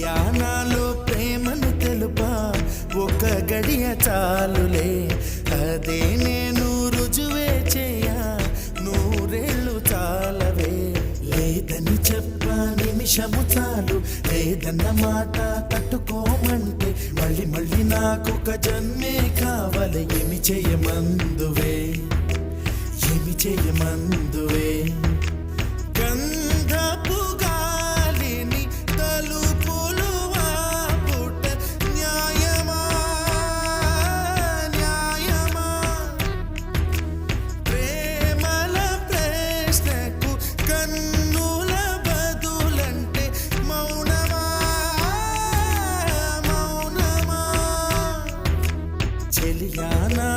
చెలియా నాలో ప్రేమను తెలుపా ఒక గడియ చాలులే అదే నేను రుజువే చేయా నూరేళ్ళు చాలవే లేదని చెప్ప నిమిషము చాలు లేదన్న మాట తట్టుకోమంటే మళ్ళీ మళ్ళీ నాకొక జన్మే కావాలి ఏమి చేయమందువే ఏమి చేయమందువే గంధపు గాలిని తలుపులు ఆపుట న్యాయమా న్యాయమా ప్రేమల ప్రశ్నకు కన్నుల బదులంటే మౌనమా మౌనమా చెలియా నా